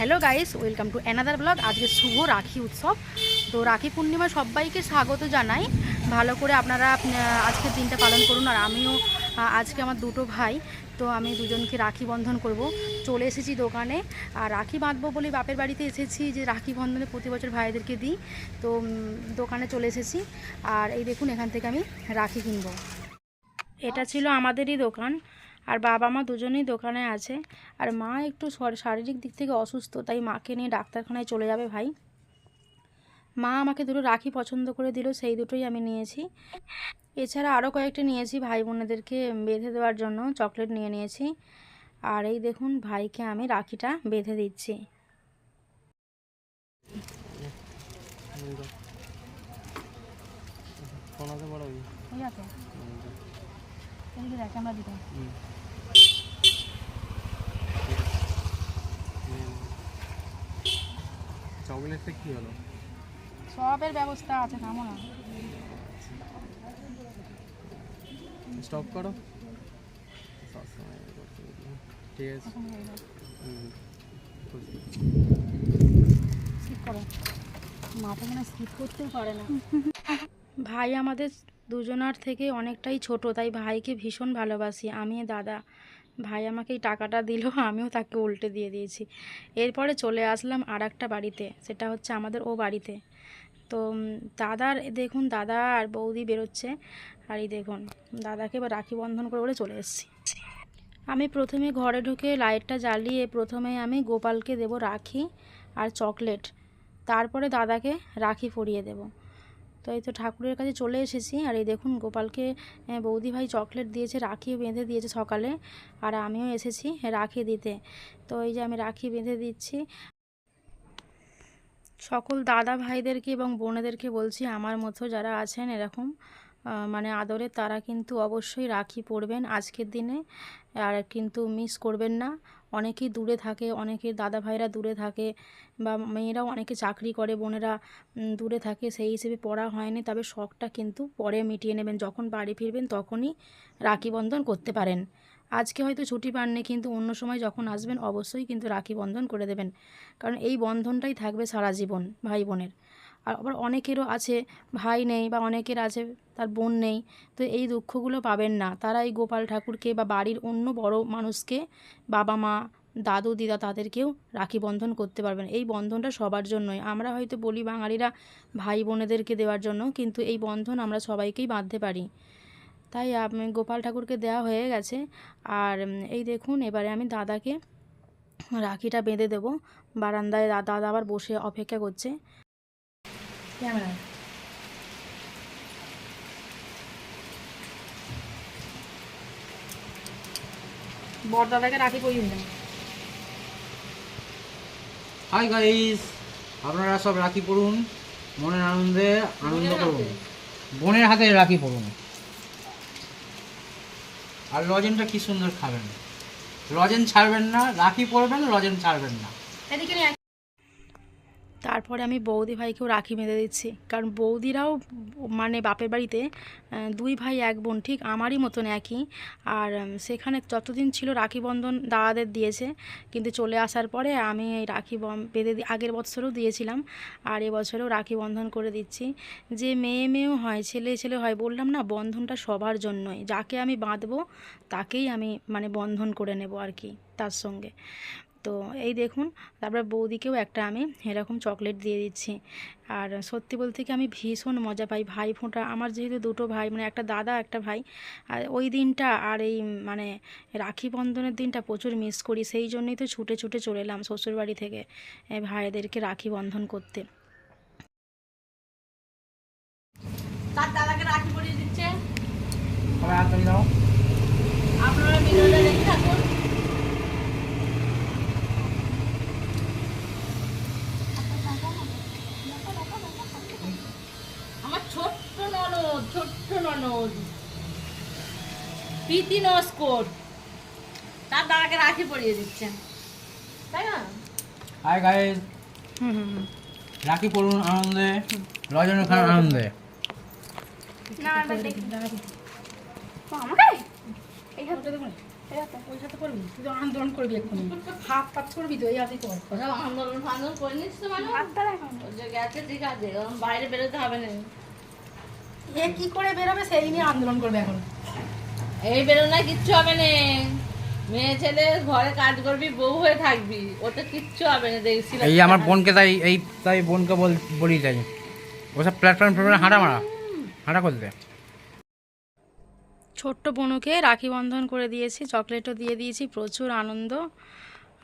Hello guys, welcome to another blog. আজকে শুভ রাখি উৎসব। তো রাখি পূর্ণিমা সবাইকে স্বাগত জানাই। ভালো করে আপনারা আজকের দিনটা পালন করুন। আর আমিও আজকে আমার দুটো ভাই, তো আমি দুজনকে রাখি বন্ধন করব। চলে এসেছি দোকানে, আর রাখি বাঁধবো বলে বাপের বাড়িতে এসেছি, যে রাখি বন্ধনে প্রতি বছর ভাইদেরকে দিই। তো দোকানে চলে এসেছি, আর এই দেখুন এখান থেকে আমি রাখি কিনবো। এটা ছিল আমাদেরই দোকান, আর বাবা মা দুজনেই দোকানে আছে। আর মা একটু শারীরিক দিক থেকে অসুস্থ, তাই মাকে নিয়ে ডাক্তারখানায় চলে যাবে ভাই। মা আমাকে দুটো রাখি পছন্দ করে দিল, সেই দুটোই আমি নিয়েছি। এছাড়া আরও কয়েকটা নিয়েছি ভাই বোনেদেরকে বেঁধে দেওয়ার জন্য, চকলেট নিয়ে নিয়েছি। আর এই দেখুন ভাইকে আমি রাখিটা বেঁধে দিচ্ছি। চকলেটটা কি হলো? সবের ব্যবস্থা আছে, থামো না। স্টপ করো। ঠিক আছে, স্কিপ করো, মাথা মানে স্কিপ করতেও পারে না। ভাই আমাদের দুজনার থেকে অনেকটাই ছোট, তাই ভাইকে ভীষণ ভালোবাসি আমি দাদা। ভাই আমাকে এই টাকাটা দিল, আমিও তাকে উল্টে দিয়ে দিয়েছি। এরপরে চলে আসলাম আর একটা বাড়িতে, সেটা হচ্ছে আমাদের ও বাড়িতে। তো দাদার দেখুন, দাদা আর বৌদি বেরোচ্ছে। আর এই দেখুন দাদাকে এবার রাখি বন্ধন করে বলে চলে এসেছি। আমি প্রথমে ঘরে ঢুকে লাইটটা জ্বালিয়ে প্রথমে আমি গোপালকে দেব রাখি আর চকলেট, তারপরে দাদাকে রাখি পরিয়ে দেব। তো এই তো ঠাকুরের কাছে চলে এসেছি। আর এই দেখুন গোপালকে বৌদি ভাই চকলেট দিয়েছে, রাখি বেঁধে দিয়েছে সকালে, আর আমিও এসেছি রাখি দিতে। তো এই যে আমি রাখি বেঁধে দিচ্ছি। সকল দাদা ভাইদেরকে এবং বোনেদেরকে বলছি, আমার মতো যারা আছেন এরকম মানে আদরে, তারা কিন্তু অবশ্যই রাখি পরবেন আজকের দিনে। আর কিন্তু মিস করবেন না। অনেকেই দূরে থাকে, অনেকের দাদা ভাইরা দূরে থাকে, বা মেয়েরাও অনেকে চাকরি করে, বোনেরা দূরে থাকে, সেই হিসেবে পড়া হয়নি। তবে শখটা কিন্তু পরে মিটিয়ে নেবেন, যখন বাড়ি ফিরবেন তখনই রাখি বন্ধন করতে পারেন। আজকে হয়তো ছুটি পাননি, কিন্তু অন্য সময় যখন আসবেন অবশ্যই কিন্তু রাখি বন্ধন করে দেবেন, কারণ এই বন্ধনটাই থাকবে সারা জীবন ভাই বোনের। আর আবার অনেকেরও আছে ভাই নেই, বা অনেকের আছে তার বোন নেই, তো এই দুঃখগুলো পাবেন না। তারা এই গোপাল ঠাকুরকে বা বাড়ির অন্য বড় মানুষকে, বাবা মা দাদু দিদা, তাদেরকেও রাখি বন্ধন করতে পারবেন। এই বন্ধনটা সবার জন্যই। আমরা হয়তো বলি বাঙালিরা ভাই বোনেদেরকে দেওয়ার জন্য, কিন্তু এই বন্ধন আমরা সবাইকেই বাঁধতে পারি। তাই আমি গোপাল ঠাকুরকে দেওয়া হয়ে গেছে। আর এই দেখুন এবারে আমি দাদাকে রাখিটা বেঁধে দেবো। বারান্দায় দাদা আবার বসে অপেক্ষা করছে। ক্যামেরা বর দাদাকে রাখি পরিয়ে দিলাম। হাই গাইস, আপনারা সব রাখি পড়ুন, মনের আনন্দে আনন্দ করুন। বোনের হাতে রাখি পড়ুন। আর লজেনটা কি সুন্দর খাবেন, লজেন ছাড়বেন না। রাখি পরবেন, লজেন ছাড়বেন না। এদিকে নিয়ে তারপরে আমি বৌদি ভাইকেও রাখি বেঁধে দিচ্ছি, কারণ বৌদিরাও মানে বাপের বাড়িতে দুই ভাই এক বোন, ঠিক আমারই মতন একই। আর সেখানে যতদিন ছিল রাখি বন্ধন দাদাদের দিয়েছে, কিন্তু চলে আসার পরে আমি এই রাখি বেঁধে আগের বছরও দিয়েছিলাম, আর এবছরেও রাখি বন্ধন করে দিচ্ছি। যে মেয়ে মেয়েও হয়, ছেলে ছেলে হয়, বললাম না বন্ধনটা সবার জন্যই। যাকে আমি বাঁধবো তাকেই আমি মানে বন্ধন করে নেব আর কি, তার সঙ্গে। তো এই দেখুন, তারপরে বৌদিকেও একটা আমি এরকম চকলেট দিয়ে দিচ্ছি। আর সত্যি বলতে কি আমি ভীষণ মজা পাই ভাই ফোঁটা। আমার যেহেতু দুটো ভাই, মানে একটা দাদা একটা ভাই, আর ওই দিনটা আর এই মানে রাখি বন্ধনের দিনটা প্রচুর মিস করি। সেই জন্যই তো ছুটে ছুটে চলে এলাম শ্বশুরবাড়ি থেকে ভাইদেরকে রাখি বন্ধন করতে। তার দাদাকে রাখি পরিয়ে দিচ্ছে। আপনারা ভিডিওটা দেখে থাকুন। ছোট্ট ননদ প্রীতি নস্কর তার দাদাকে রাখি পরিয়ে দিচ্ছেন, তাই না? হাই গাইস, রাখি পড়ুন আনন্দে, লজেন খান আনন্দে। না আমাকে এই হাতটা দেবো। পয়সা তো করবি, তুই তো আন্দোলন করবি এক্ষুনি, হাত পাত করবি তো, এই হাতে কর। কোথাও আন্দোলন ফান্দোলন করে নিস তো মানে ওই যে গেছে ঠিক আছে, ওরকম বাইরে বেরোতে হবে না। এ কি করে বেরোবে সেই নিয়ে আন্দোলন করবে এখন। এই বেরোনা কিচ্ছু হবে না, মেয়ে ছেলে ঘরে কাজ করবি, বউ হয়ে থাকবি, ওটা কিচ্ছু হবে না দেখছি। এই আমার বোনকে তাই বোনকে বলি তাই ওসব প্ল্যাটফর্ম হাঁটা করতে। ছোট্ট বোনকে রাখি বন্ধন করে দিয়েছি, চকলেটও দিয়ে দিয়েছি, প্রচুর আনন্দ।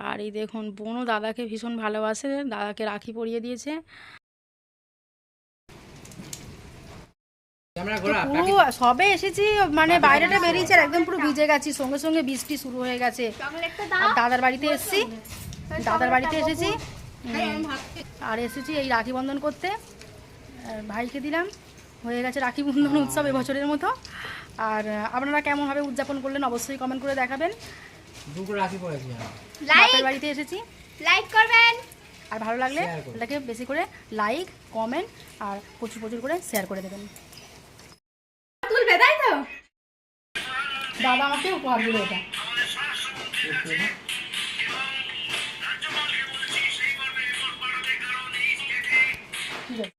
আর এই দেখুন বোনও দাদাকে ভীষণ ভালোবাসে, দাদাকে রাখি পরিয়ে দিয়েছে। পুরো সবে এসেছি, মানে বাইরেটা বেরিয়েছে আর একদম পুরো ভিজে গেছি, সঙ্গে সঙ্গে বৃষ্টি শুরু হয়ে গেছে। আর দাদার বাড়িতে এসেছি, দাদার বাড়িতে এসেছি আর এসেছি এই রাখি বন্ধন করতে। ভাইকে দিলাম, হয়ে গেছে রাখি বন্ধন উৎসব এবছরের মতো। আর আপনারা কেমনভাবে উদযাপন করলেন অবশ্যই কমেন্ট করে দেখাবেন। দুটো রাখি পড়েছি, বাপের বাড়িতে এসেছি। লাইক করবেন, আর ভালো লাগলে এটাকে বেশি করে লাইক কমেন্ট আর প্রচুর প্রচুর করে শেয়ার করে দেবেন। তুলবে তাই তো। দাদা আমাকে উপহার দিল এটা।